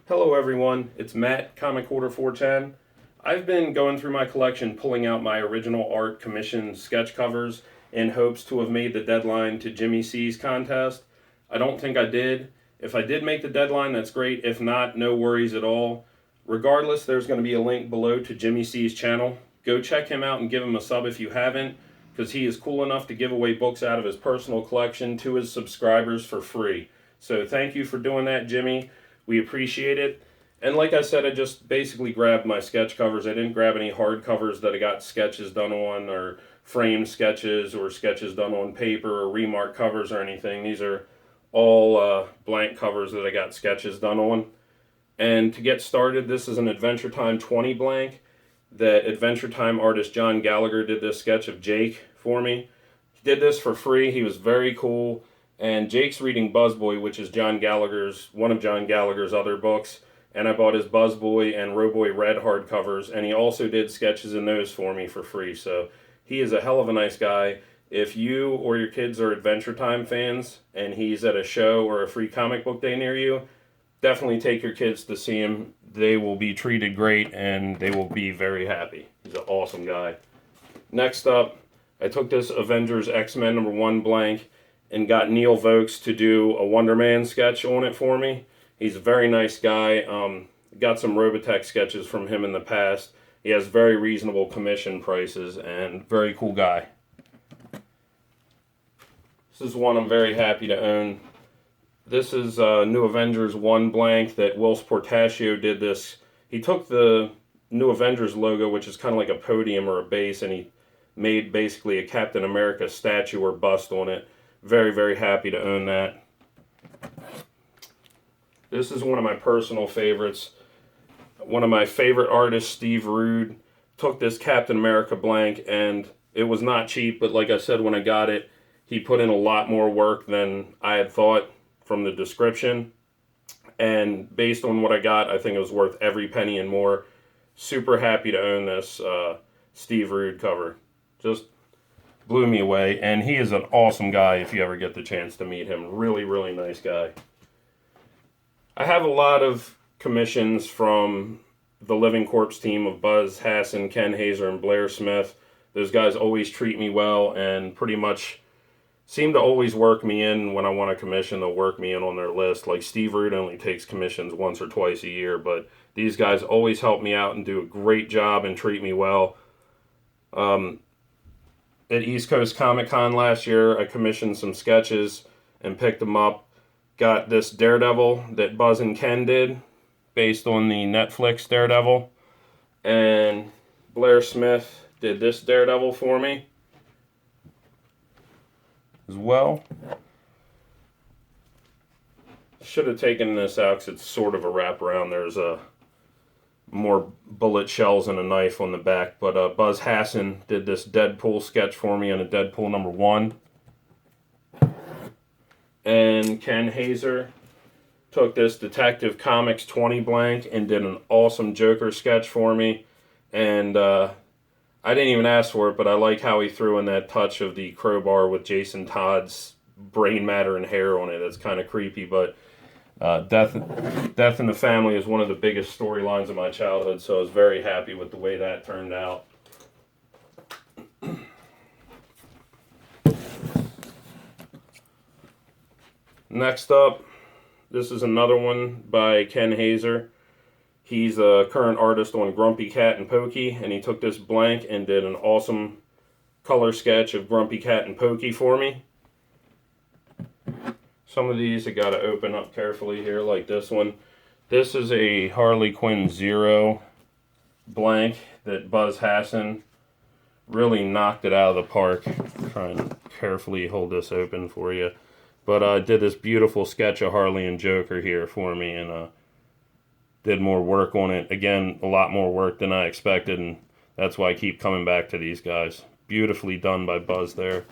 Hello everyone, it's Matt, Comic Order 410. I've been going through my collection pulling out my original art commission sketch covers in hopes to have made the deadline to Jimmy C's contest. I don't think I did. If I did make the deadline, that's great. If not, no worries at all. Regardless, there's going to be a link below to Jimmy C's channel. Go check him out and give him a sub if you haven't, because he is cool enough to give away books out of his personal collection to his subscribers for free. So thank you for doing that, Jimmy. We appreciate it. And like I said, I just basically grabbed my sketch covers. I didn't grab any hard covers that I got sketches done on, or framed sketches, or sketches done on paper, or remark covers or anything. These are all blank covers that I got sketches done on. And to get started, this is an Adventure Time 20 blank that Adventure Time artist John Gallagher did this sketch of Jake for me. He did this for free. He was very cool. And Jake's reading Buzzboy, which is one of John Gallagher's other books. And I bought his Buzzboy and Roboy Red hardcovers, and he also did sketches in those for me for free. So he is a hell of a nice guy. If you or your kids are Adventure Time fans and he's at a show or a free comic book day near you, definitely take your kids to see him. They will be treated great and they will be very happy. He's an awesome guy. Next up, I took this Avengers X-Men #1 blank and got Neil Vokes to do a Wonder Man sketch on it for me. He's a very nice guy. Got some Robotech sketches from him in the past. He has very reasonable commission prices and very cool guy. This is one I'm very happy to own. This is New Avengers 1 blank that Will Portacio did this. He took the New Avengers logo, which is kind of like a podium or a base, and he made basically a Captain America statue or bust on it. Very, very happy to own that. This is one of my personal favorites. One of my favorite artists, Steve Rude, took this Captain America blank, and it was not cheap, but like I said when I got it, he put in a lot more work than I had thought from the description. And based on what I got, I think it was worth every penny and more. Super happy to own this Steve Rude cover. Just blew me away, and he is an awesome guy if you ever get the chance to meet him. Really, really nice guy. I have a lot of commissions from the Living Corpse team of Buzz Hassan, Ken Hazer, and Blair Smith. Those guys always treat me well and pretty much seem to always work me in when I want a commission. They'll work me in on their list. Like Steve Rude only takes commissions once or twice a year, but these guys always help me out and do a great job and treat me well. At East Coast Comic Con last year, I commissioned some sketches and picked them up. Got this Daredevil that Buzz and Ken did, based on the Netflix Daredevil. And Blair Smith did this Daredevil for me as well. Should have taken this out because it's sort of a wraparound. There's more bullet shells and a knife on the back. But Buzz Hassan did this Deadpool sketch for me on a Deadpool #1. And Ken Hazer took this Detective Comics 20 blank and did an awesome Joker sketch for me. And I didn't even ask for it, but I like how he threw in that touch of the crowbar with Jason Todd's brain matter and hair on it. It's kind of creepy, but Death in the Family is one of the biggest storylines of my childhood, so I was very happy with the way that turned out. Next up, this is another one by Ken Hazer. He's a current artist on Grumpy Cat and Pokey, and he took this blank and did an awesome color sketch of Grumpy Cat and Pokey for me. Some of these I gotta open up carefully here, like this one. This is a Harley Quinn 0 blank that Buzz Hassan really knocked it out of the park. I'm trying to carefully hold this open for you. But I did this beautiful sketch of Harley and Joker here for me, and did more work on it. Again, a lot more work than I expected, and that's why I keep coming back to these guys. Beautifully done by Buzz there.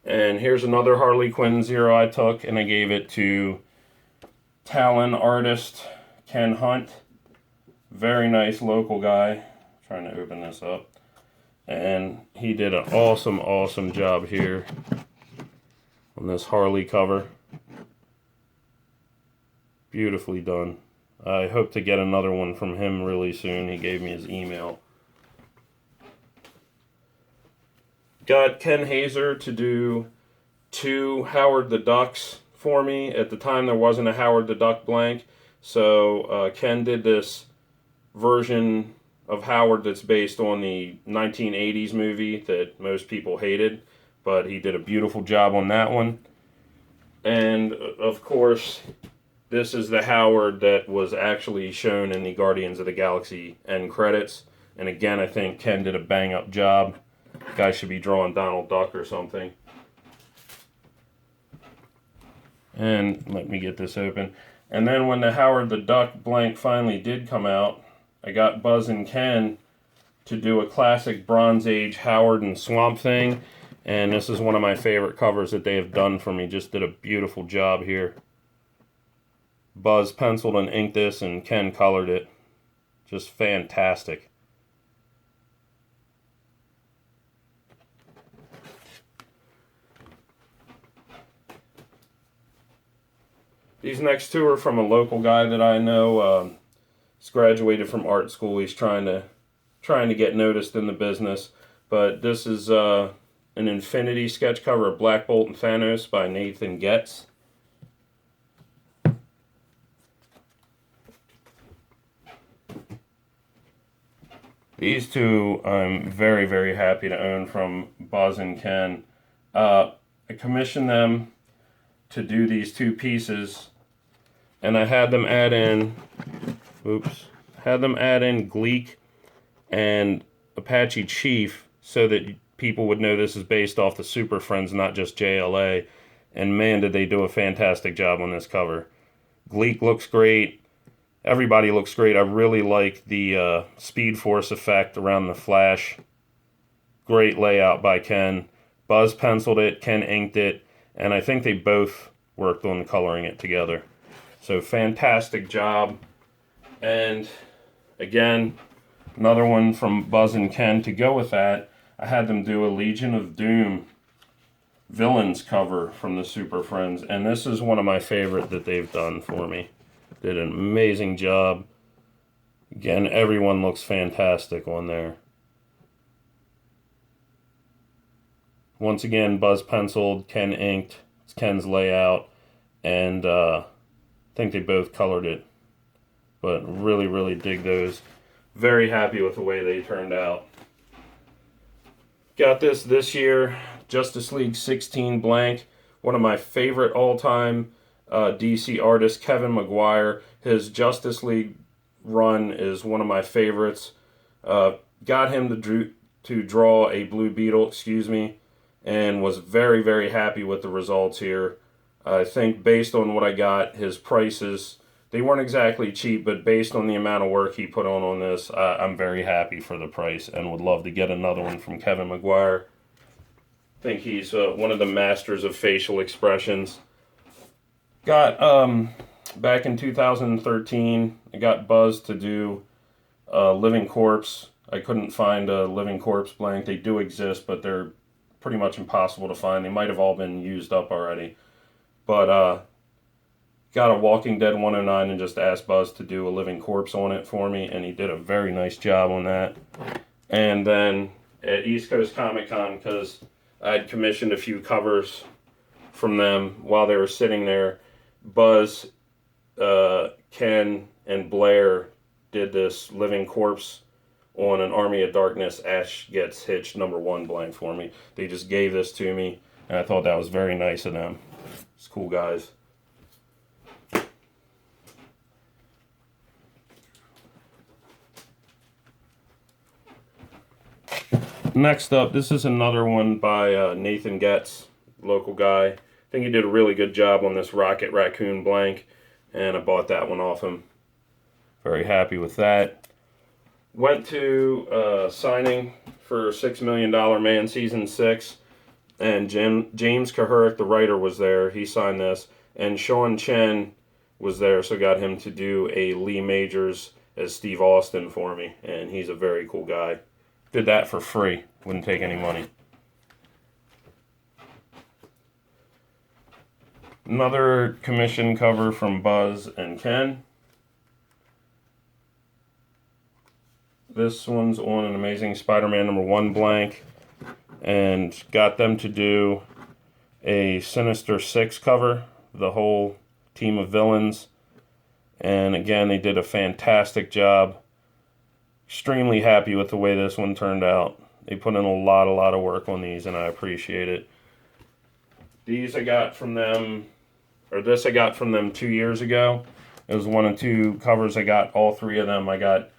And here's another Harley Quinn 0 I took, and I gave it to Talon artist Ken Hunt. Very nice local guy. I'm trying to open this up. And he did an awesome, awesome job here on this Harley cover. Beautifully done. I hope to get another one from him really soon. He gave me his email. Got Ken Hazer to do 2 Howard the Ducks for me. At the time, there wasn't a Howard the Duck blank, so Ken did this version of Howard that's based on the 1980s movie that most people hated, but he did a beautiful job on that one. And of course, this is the Howard that was actually shown in the Guardians of the Galaxy end credits. And again, I think Ken did a bang-up job. Guy should be drawing Donald Duck or something. And let me get this open. And then when the Howard the Duck blank finally did come out, I got Buzz and Ken to do a classic Bronze Age Howard and Swamp Thing. And this is one of my favorite covers that they have done for me. Just did a beautiful job here. Buzz penciled and inked this, and Ken colored it. Just fantastic. These next 2 are from a local guy that I know. He's graduated from art school. He's trying to get noticed in the business. But this is an Infinity sketch cover of Black Bolt and Thanos by Nathan Getz. These 2 I'm very, very happy to own from Buzz and Ken. I commissioned them to do these 2 pieces, and I had them add in, Gleek and Apache Chief so that people would know this is based off the Super Friends, not just JLA. And man, did they do a fantastic job on this cover. Gleek looks great. Everybody looks great. I really like the Speed Force effect around the Flash. Great layout by Ken. Buzz penciled it, Ken inked it, and I think they both worked on coloring it together. So fantastic job. And again, another one from Buzz and Ken. To go with that, I had them do a Legion of Doom villains cover from the Super Friends, and this is one of my favorite that they've done for me. Did an amazing job. Again, everyone looks fantastic on there. Once again, Buzz penciled, Ken inked. It's Ken's layout, and I think they both colored it. But really, really dig those. Very happy with the way they turned out. Got this year, Justice League 16 blank. One of my favorite all-time DC artists, Kevin Maguire. His Justice League run is one of my favorites. Got him to draw a Blue Beetle, and was very, very happy with the results here. I think based on what I got, his prices, they weren't exactly cheap, but based on the amount of work he put on this, I'm very happy for the price and would love to get another one from Kevin Maguire. I think he's one of the masters of facial expressions. Got, back in 2013, I got Buzz to do Living Corpse. I couldn't find a Living Corpse blank. They do exist, but they're pretty much impossible to find. They might have all been used up already. But got a Walking Dead 109 and just asked Buzz to do a Living Corpse on it for me, and he did a very nice job on that. And then at East Coast Comic Con, because I'd commissioned a few covers from them while they were sitting there, Buzz, Ken, and Blair did this Living Corpse on an Army of Darkness Ash Gets Hitched #1 blank for me. They just gave this to me, and I thought that was very nice of them. It's cool guys. Next up, this is another one by Nathan Getz, local guy. I think he did a really good job on this Rocket Raccoon blank, and I bought that one off him. Very happy with that. Went to signing for $6 Million Man Season 6, and James Kahurick, the writer, was there. He signed this, and Sean Chen was there, so got him to do a Lee Majors as Steve Austin for me, and he's a very cool guy. Did that for free. Wouldn't take any money. Another commission cover from Buzz and Ken. This one's on an Amazing Spider-Man #1 blank, and got them to do a Sinister Six cover, the whole team of villains. And again, they did a fantastic job. Extremely happy with the way this one turned out. They put in a lot of work on these, and I appreciate it. These I got from them, or this I got from them 2 years ago. It was one of two covers I got, all three of them. I got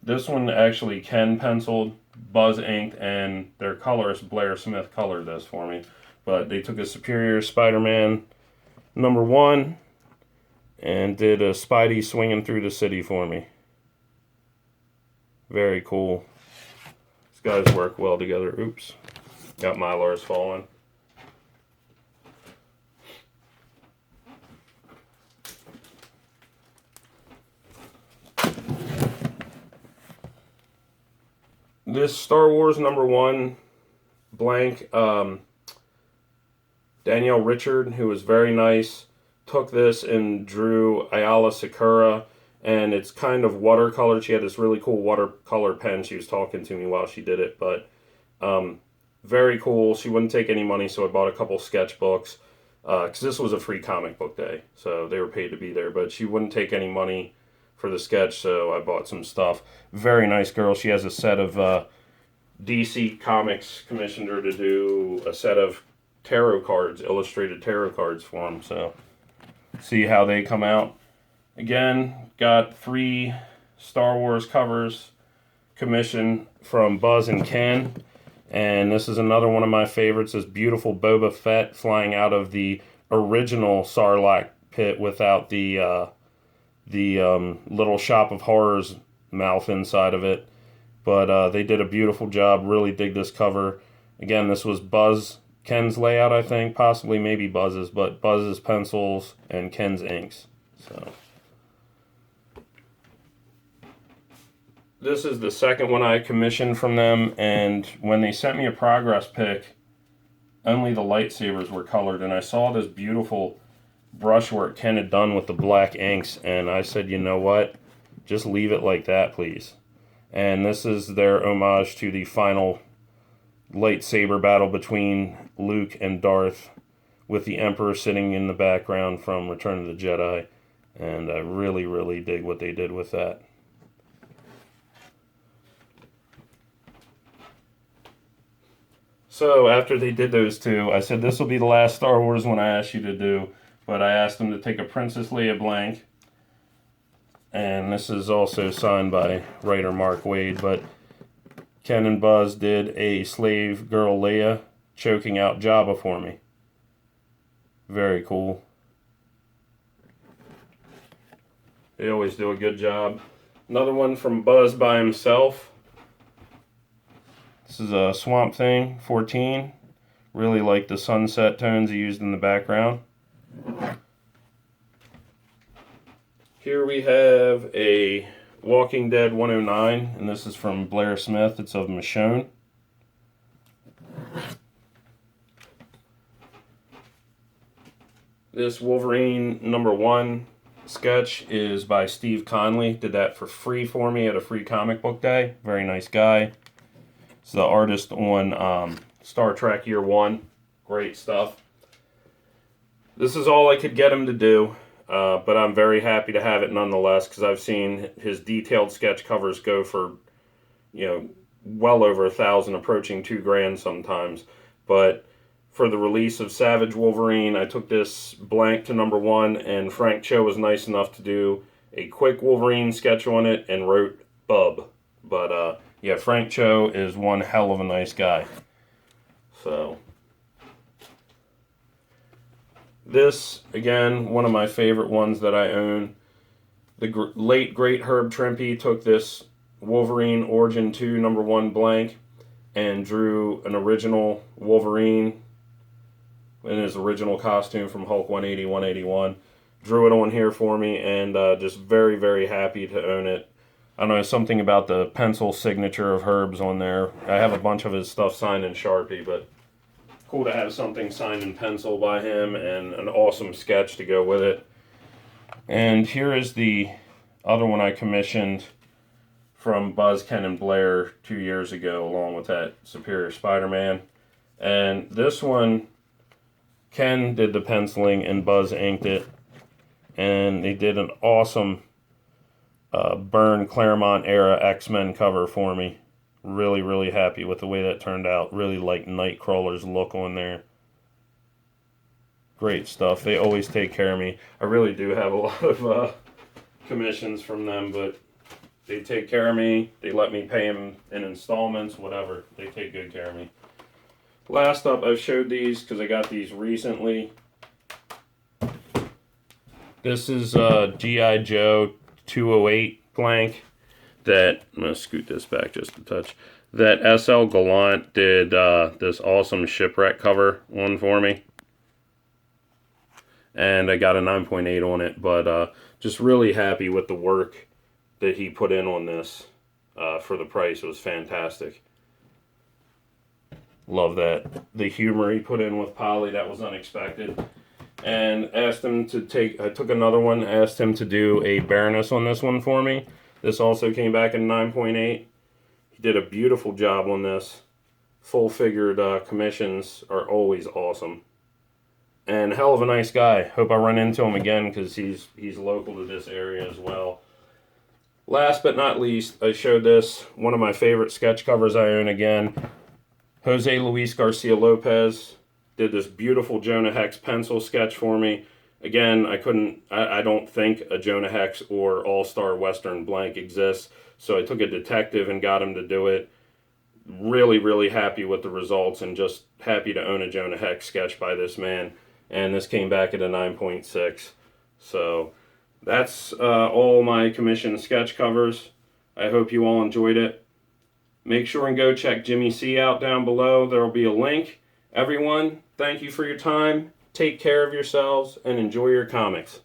this one actually Ken penciled, Buzz inked, and their colorist Blair Smith colored this for me. But they took a Superior Spider-Man #1 and did a Spidey swinging through the city for me. Very cool. These guys work well together. Oops. Got Mylar's falling. This Star Wars #1 blank, Danielle Richard, who was very nice, took this and drew Ayala Sakura, and it's kind of watercolor. She had this really cool watercolor pen. She was talking to me while she did it, but very cool. She wouldn't take any money, so I bought a couple sketchbooks, because this was a free comic book day, so they were paid to be there, but she wouldn't take any money for the sketch, so I bought some stuff. Very nice girl. She has a set of DC Comics commissioned her to do a set of tarot cards, illustrated tarot cards for them, so see how they come out. Again, got 3 Star Wars covers commissioned from Buzz and Ken, and this is another one of my favorites, this beautiful Boba Fett flying out of the original Sarlacc pit without the Little Shop of Horrors mouth inside of it. But they did a beautiful job. Really dig this cover. Again, this was Buzz, Ken's layout, I think. Possibly maybe Buzz's, but Buzz's pencils and Ken's inks. So this is the second one I commissioned from them, and when they sent me a progress pic, only the lightsabers were colored, and I saw this beautiful brushwork Ken had done with the black inks, and I said, you know what? Just leave it like that, please. And this is their homage to the final lightsaber battle between Luke and Darth, with the Emperor sitting in the background from Return of the Jedi. And I really dig what they did with that. So after they did those two, I said this will be the last Star Wars one I asked you to do. But I asked them to take a Princess Leia blank. And this is also signed by writer Mark Waid, but Ken and Buzz did a slave girl Leia choking out Jabba for me. Very cool. They always do a good job. Another one from Buzz by himself. This is a Swamp Thing 14. Really like the sunset tones he used in the background. Here we have a Walking Dead 109, and this is from Blair Smith. It's of Michonne. This Wolverine #1 sketch is by Steve Conley. Did that for free for me at a free comic book day. Very nice guy. It's the artist on Star Trek Year 1. Great stuff. This is all I could get him to do. But I'm very happy to have it nonetheless, because I've seen his detailed sketch covers go for, well over 1,000, approaching $2,000 sometimes. But for the release of Savage Wolverine, I took this blank to #1, and Frank Cho was nice enough to do a quick Wolverine sketch on it and wrote Bub. But yeah, Frank Cho is one hell of a nice guy. So this, again, one of my favorite ones that I own. The late, great Herb Trimpe took this Wolverine Origin 2 #1 blank and drew an original Wolverine in his original costume from Hulk 180, 181. Drew it on here for me, and just very happy to own it. I don't know, something about the pencil signature of Herb's on there. I have a bunch of his stuff signed in Sharpie, but cool to have something signed in pencil by him and an awesome sketch to go with it. And here is the other one I commissioned from Buzz, Ken, and Blair 2 years ago, along with that Superior Spider-Man. And this one, Ken did the penciling and Buzz inked it. And they did an awesome Byrne Claremont era X-Men cover for me. Really, really happy with the way that turned out. Really like Nightcrawler's look on there. Great stuff. They always take care of me. I really do have a lot of commissions from them, but they take care of me. They let me pay them in installments, whatever. They take good care of me. Last up, I've showed these because I got these recently. This is G.I. Joe 208 blank that, I'm going to scoot this back just a touch, that S.L. Gallant did this awesome Shipwreck cover one for me. And I got a 9.8 on it, but just really happy with the work that he put in on this for the price. It was fantastic. Love that. The humor he put in with Polly, that was unexpected. And asked him to I took another one, asked him to do a Baroness on this one for me. This also came back in 9.8. He did a beautiful job on this. Full-figured commissions are always awesome. And hell of a nice guy. Hope I run into him again because he's local to this area as well. Last but not least, I showed this, one of my favorite sketch covers I own again. Jose Luis Garcia Lopez did this beautiful Jonah Hex pencil sketch for me. Again, I don't think a Jonah Hex or All-Star Western blank exists, so I took a detective and got him to do it. Really, really happy with the results and just happy to own a Jonah Hex sketch by this man. And this came back at a 9.6. So that's all my commissioned sketch covers. I hope you all enjoyed it. Make sure and go check Jimmy C out down below. There will be a link. Everyone, thank you for your time. Take care of yourselves and enjoy your comics.